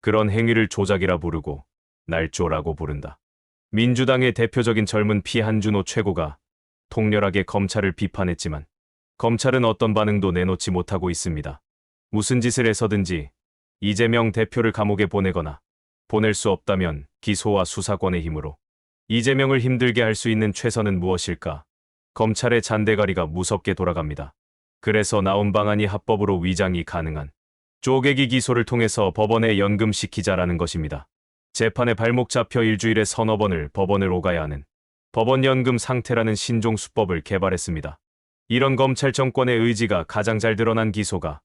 그런 행위를 조작이라 부르고 날조라고 부른다. 민주당의 대표적인 젊은 피 한준호 최고가 통렬하게 검찰을 비판했지만 검찰은 어떤 반응도 내놓지 못하고 있습니다. 무슨 짓을 해서든지 이재명 대표를 감옥에 보내거나 보낼 수 없다면 기소와 수사권의 힘으로 이재명을 힘들게 할 수 있는 최선은 무엇일까? 검찰의 잔대가리가 무섭게 돌아갑니다. 그래서 나온 방안이 합법으로 위장이 가능한 쪼개기 기소를 통해서 법원에 연금시키자라는 것입니다. 재판에 발목 잡혀 일주일에 서너 번을 법원을 오가야 하는 법원 연금 상태라는 신종 수법을 개발했습니다. 이런 검찰 정권의 의지가 가장 잘 드러난 기소가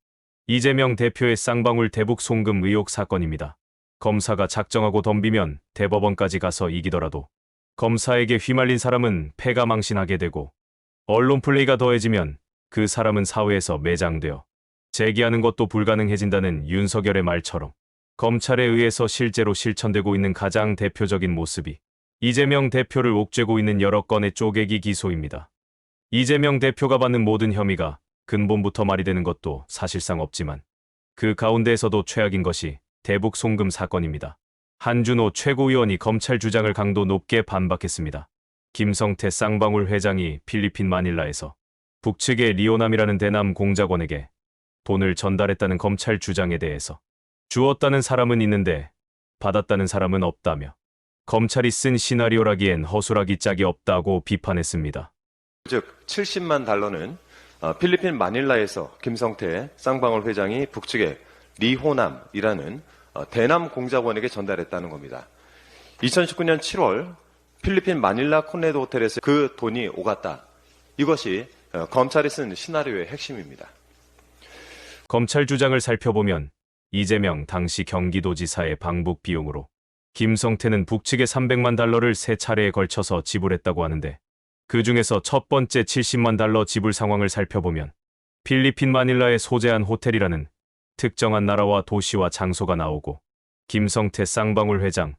이재명 대표의 쌍방울 대북 송금 의혹 사건입니다. 검사가 작정하고 덤비면 대법원까지 가서 이기더라도 검사에게 휘말린 사람은 패가 망신하게 되고 언론 플레이가 더해지면 그 사람은 사회에서 매장되어 재기하는 것도 불가능해진다는 윤석열의 말처럼 검찰에 의해서 실제로 실천되고 있는 가장 대표적인 모습이 이재명 대표를 옥죄고 있는 여러 건의 쪼개기 기소입니다. 이재명 대표가 받는 모든 혐의가 근본부터 말이 되는 것도 사실상 없지만 그 가운데에서도 최악인 것이 대북 송금 사건입니다. 한준호 최고위원이 검찰 주장을 강도 높게 반박했습니다. 김성태 쌍방울 회장이 필리핀 마닐라에서 북측의 리오남이라는 대남 공작원에게 돈을 전달했다는 검찰 주장에 대해서 주었다는 사람은 있는데 받았다는 사람은 없다며 검찰이 쓴 시나리오라기엔 허술하기 짝이 없다고 비판했습니다. 즉 70만 달러는 필리핀 마닐라에서 김성태 쌍방울 회장이 북측의 리호남이라는 대남 공작원에게 전달했다는 겁니다. 2019년 7월 필리핀 마닐라 콘레도 호텔에서 그 돈이 오갔다. 이것이 검찰이 쓴 시나리오의 핵심입니다. 검찰 주장을 살펴보면 이재명 당시 경기도지사의 방북 비용으로 김성태는 북측에 300만 달러를 3차례에 걸쳐서 지불했다고 하는데 그 중에서 첫 번째 70만 달러 지불 상황을 살펴보면 필리핀 마닐라에 소재한 호텔이라는 특정한 나라와 도시와 장소가 나오고 김성태 쌍방울 회장,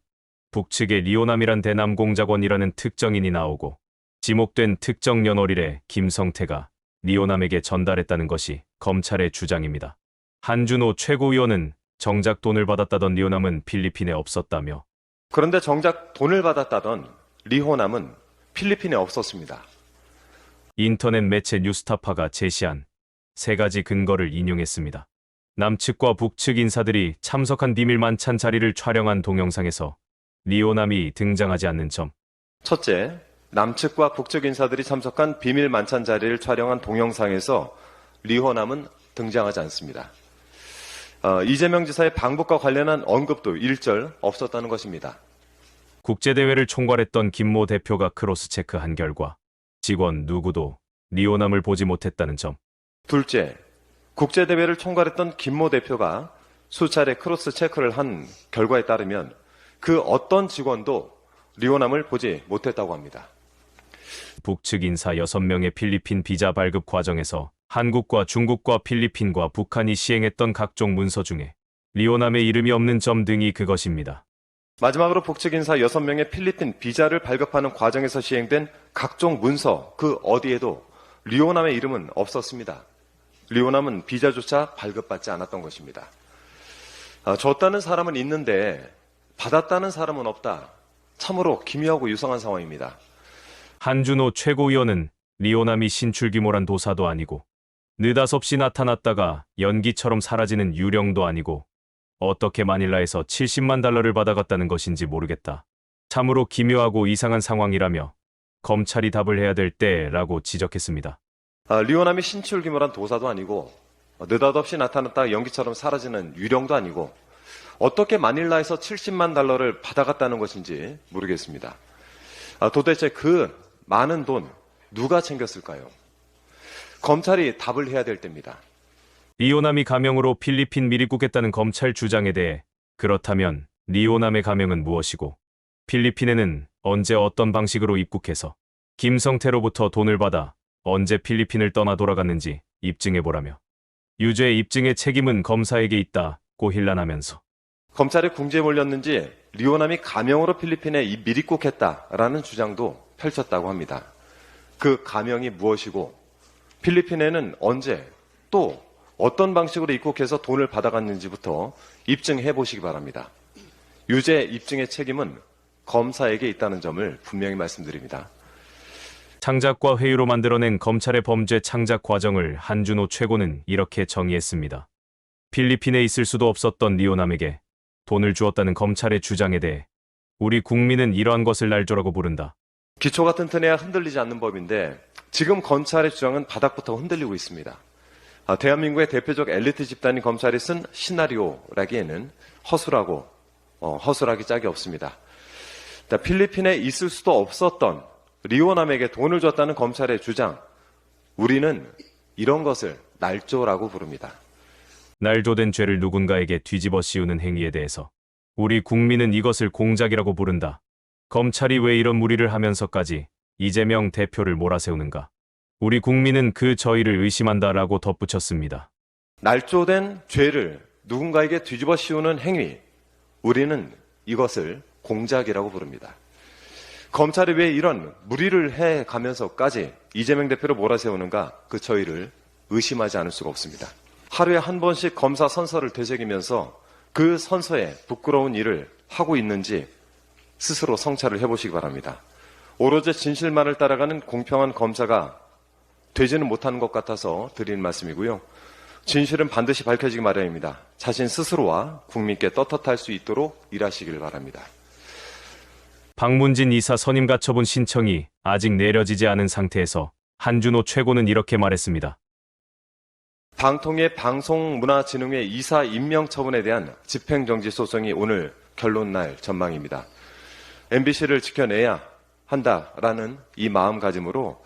북측의 리오남이란 대남 공작원이라는 특정인이 나오고 지목된 특정 연월일에 김성태가 리오남에게 전달했다는 것이 검찰의 주장입니다. 한준호 최고위원은 정작 돈을 받았다던 리오남은 필리핀에 없었다며 그런데 정작 돈을 받았다던 리호남은 필리핀에 없었습니다. 인터넷 매체 뉴스타파가 제시한 3가지 근거를 인용했습니다. 남측과 북측 인사들이 참석한 비밀 만찬 자리를 촬영한 동영상에서 리오남이 등장하지 않는 점. 첫째, 남측과 북측 인사들이 참석한 비밀 만찬 자리를 촬영한 동영상에서 리호남은 등장하지 않습니다. 이재명 지사의 방북과 관련한 언급도 일절 없었다는 것입니다. 국제대회를 총괄했던 김모 대표가 크로스체크한 결과 직원 누구도 리오남을 보지 못했다는 점. 둘째, 국제대회를 총괄했던 김모 대표가 수차례 크로스체크를 한 결과에 따르면 그 어떤 직원도 리오남을 보지 못했다고 합니다. 북측 인사 6명의 필리핀 비자 발급 과정에서 한국과 중국과 필리핀과 북한이 시행했던 각종 문서 중에 리오남의 이름이 없는 점 등이 그것입니다. 마지막으로 북측 인사 6명의 필리핀 비자를 발급하는 과정에서 시행된 각종 문서 그 어디에도 리오남의 이름은 없었습니다. 리오남은 비자조차 발급받지 않았던 것입니다. 줬다는 사람은 있는데 받았다는 사람은 없다. 참으로 기묘하고 유성한 상황입니다. 한준호 최고위원은 리오남이 신출귀몰한 도사도 아니고 느닷없이 나타났다가 연기처럼 사라지는 유령도 아니고 어떻게 마닐라에서 70만 달러를 받아갔다는 것인지 모르겠다. 참으로 기묘하고 이상한 상황이라며 검찰이 답을 해야 될 때라고 지적했습니다. 리오남이 신출귀몰한 도사도 아니고 느닷없이 나타났다가 연기처럼 사라지는 유령도 아니고 어떻게 마닐라에서 70만 달러를 받아갔다는 것인지 모르겠습니다. 도대체 그 많은 돈 누가 챙겼을까요? 검찰이 답을 해야 될 때입니다. 리오남이 가명으로 필리핀 미입국했다는 검찰 주장에 대해 그렇다면 리오남의 가명은 무엇이고 필리핀에는 언제 어떤 방식으로 입국해서 김성태로부터 돈을 받아 언제 필리핀을 떠나 돌아갔는지 입증해보라며 유죄 입증의 책임은 검사에게 있다고 일란하면서 검찰의 궁지에 몰렸는지 리오남이 가명으로 필리핀에 밀입국했다라는 주장도 펼쳤다고 합니다. 그 가명이 무엇이고 필리핀에는 언제 또 어떤 방식으로 입국해서 돈을 받아갔는지부터 입증해 보시기 바랍니다. 유죄 입증의 책임은 검사에게 있다는 점을 분명히 말씀드립니다. 창작과 회유로 만들어낸 검찰의 범죄 창작 과정을 한준호 최고는 이렇게 정의했습니다. 필리핀에 있을 수도 없었던 리오남에게 돈을 주었다는 검찰의 주장에 대해 우리 국민은 이러한 것을 날조라고 부른다. 기초가 튼튼해야 흔들리지 않는 법인데 지금 검찰의 주장은 바닥부터 흔들리고 있습니다. 대한민국의 대표적 엘리트 집단인 검찰이 쓴 시나리오라기에는 허술하기 짝이 없습니다. 필리핀에 있을 수도 없었던 리오남에게 돈을 줬다는 검찰의 주장, 우리는 이런 것을 날조라고 부릅니다. 날조된 죄를 누군가에게 뒤집어 씌우는 행위에 대해서 우리 국민은 이것을 공작이라고 부른다. 검찰이 왜 이런 무리를 하면서까지 이재명 대표를 몰아세우는가? 우리 국민은 그 저희를 의심한다라고 덧붙였습니다. 날조된 죄를 누군가에게 뒤집어 씌우는 행위, 우리는 이것을 공작이라고 부릅니다. 검찰이 왜 이런 무리를 해가면서까지 이재명 대표를 몰아세우는가? 그 저희를 의심하지 않을 수가 없습니다. 하루에 한 번씩 검사 선서를 되새기면서 그 선서에 부끄러운 일을 하고 있는지 스스로 성찰을 해보시기 바랍니다. 오로지 진실만을 따라가는 공평한 검사가 되지는 못하는 것 같아서 드리는 말씀이고요. 진실은 반드시 밝혀지기 마련입니다. 자신 스스로와 국민께 떳떳할 수 있도록 일하시길 바랍니다. 박문진 이사 선임 가처분 신청이 아직 내려지지 않은 상태에서 한준호 최고는 이렇게 말했습니다. 방통위의 방송문화진흥회 이사 임명 처분에 대한 집행정지 소송이 오늘 결론 날 전망입니다. MBC를 지켜내야 한다라는 이 마음가짐으로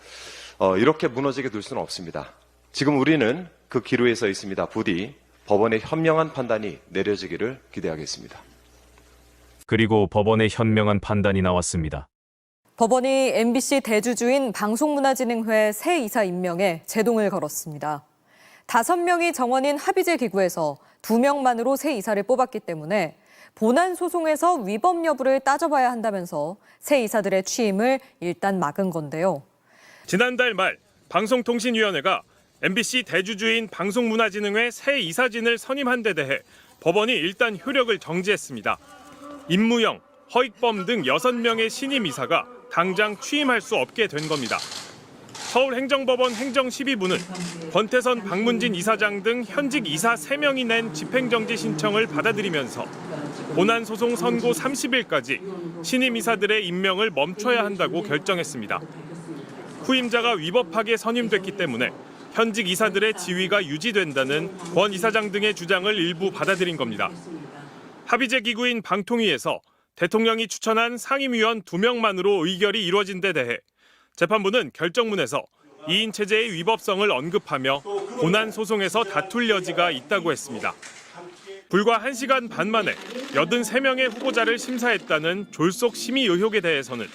이렇게 무너지게 둘 수는 없습니다. 지금 우리는 그 기로에 서 있습니다. 부디 법원의 현명한 판단이 내려지기를 기대하겠습니다. 그리고 법원의 현명한 판단이 나왔습니다. 법원이 MBC 대주주인 방송문화진흥회 새 이사 임명에 제동을 걸었습니다. 5명이 정원인 합의제 기구에서 2명만으로 새 이사를 뽑았기 때문에 본안 소송에서 위법 여부를 따져봐야 한다면서 새 이사들의 취임을 일단 막은 건데요. 지난달 말 방송통신위원회가 MBC 대주주인 방송문화진흥회 새 이사진을 선임한 데 대해 법원이 일단 효력을 정지했습니다. 임무영, 허익범 등 6명의 신임 이사가 당장 취임할 수 없게 된 겁니다. 서울행정법원 행정12부는 권태선 박문진 이사장 등 현직 이사 3명이 낸 집행정지 신청을 받아들이면서 본안 소송 선고 30일까지 신임 이사들의 임명을 멈춰야 한다고 결정했습니다. 후임자가 위법하게 선임됐기 때문에 현직 이사들의 지위가 유지된다는 권 이사장 등의 주장을 일부 받아들인 겁니다. 합의제 기구인 방통위에서 대통령이 추천한 상임위원 2명만으로 의결이 이루어진 데 대해 재판부는 결정문에서 2인 체제의 위법성을 언급하며 본안 소송에서 다툴 여지가 있다고 했습니다. 불과 1시간 반 만에 83명의 후보자를 심사했다는 졸속 심의 의혹에 대해서는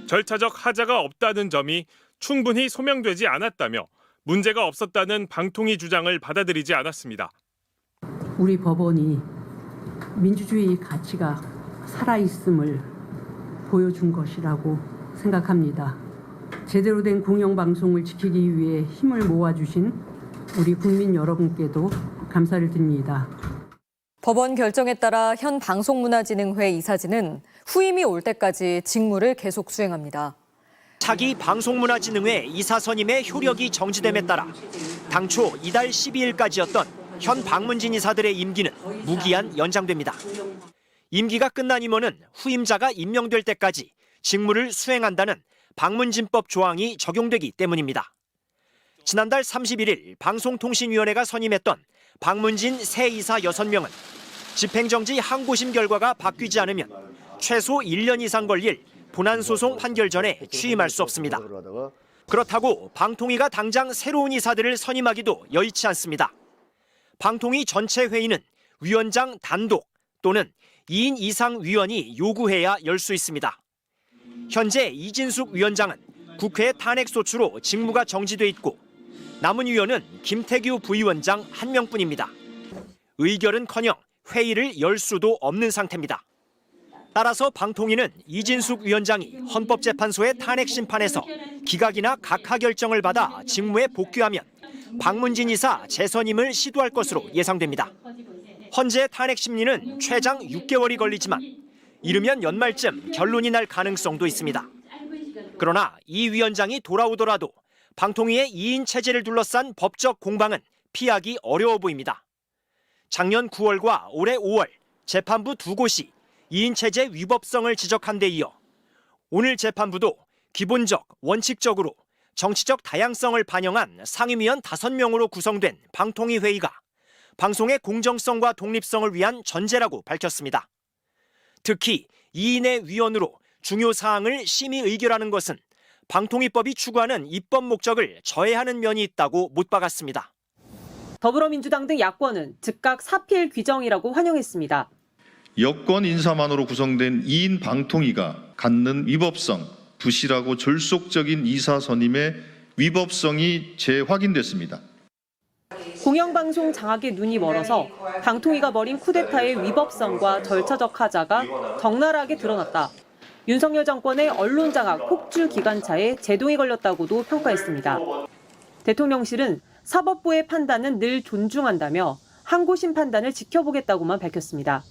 절차적 하자가 없다는 점이 충분히 소명되지 않았다며 문제가 없었다는 방통위 주장을 받아들이지 않았습니다. 우리 법원이 민주주의 가치가 살아있음을 보여준 것이라고 생각합니다. 제대로 된 공영방송을 지키기 위해 힘을 모아주신 우리 국민 여러분께도 감사를 드립니다. 법원 결정에 따라 현 방송문화진흥회 이사진은 후임이 올 때까지 직무를 계속 수행합니다. 차기 방송문화진흥회 이사 선임의 효력이 정지됨에 따라 당초 이달 12일까지였던 현 박문진 이사들의 임기는 무기한 연장됩니다. 임기가 끝난 임원은 후임자가 임명될 때까지 직무를 수행한다는 방문진법 조항이 적용되기 때문입니다. 지난달 31일 방송통신위원회가 선임했던 박문진 새 이사 6명은 집행정지 항고심 결과가 바뀌지 않으면 최소 1년 이상 걸릴 본안소송 판결 전에 취임할 수 없습니다. 그렇다고 방통위가 당장 새로운 이사들을 선임하기도 여의치 않습니다. 방통위 전체 회의는 위원장 단독 또는 2인 이상 위원이 요구해야 열 수 있습니다. 현재 이진숙 위원장은 국회 탄핵소추로 직무가 정지돼 있고 남은 위원은 김태규 부위원장 1명뿐입니다. 의결은커녕 회의를 열 수도 없는 상태입니다. 따라서 방통위는 이진숙 위원장이 헌법재판소의 탄핵 심판에서 기각이나 각하 결정을 받아 직무에 복귀하면 박문진 이사 재선임을 시도할 것으로 예상됩니다. 헌재 탄핵 심리는 최장 6개월이 걸리지만 이르면 연말쯤 결론이 날 가능성도 있습니다. 그러나 이 위원장이 돌아오더라도 방통위의 2인 체제를 둘러싼 법적 공방은 피하기 어려워 보입니다. 작년 9월과 올해 5월 재판부 두 곳이 2인 체제 위법성을 지적한 데 이어 오늘 재판부도 기본적, 원칙적으로 정치적 다양성을 반영한 상임위원 5명으로 구성된 방통위 회의가 방송의 공정성과 독립성을 위한 전제라고 밝혔습니다. 특히 2인의 위원으로 중요 사항을 심의 의결하는 것은 방통위법이 추구하는 입법 목적을 저해하는 면이 있다고 못 박았습니다. 더불어민주당 등 야권은 즉각 사필 규정이라고 환영했습니다. 여권 인사만으로 구성된 2인 방통위가 갖는 위법성, 부실하고 졸속적인 이사 선임의 위법성이 재확인됐습니다. 공영방송 장악에 눈이 멀어서 방통위가 벌인 쿠데타의 위법성과 절차적 하자가 적나라하게 드러났다. 윤석열 정권의 언론 장악 폭주 기관차에 제동이 걸렸다고도 평가했습니다. 대통령실은 사법부의 판단은 늘 존중한다며 항고심 판단을 지켜보겠다고만 밝혔습니다.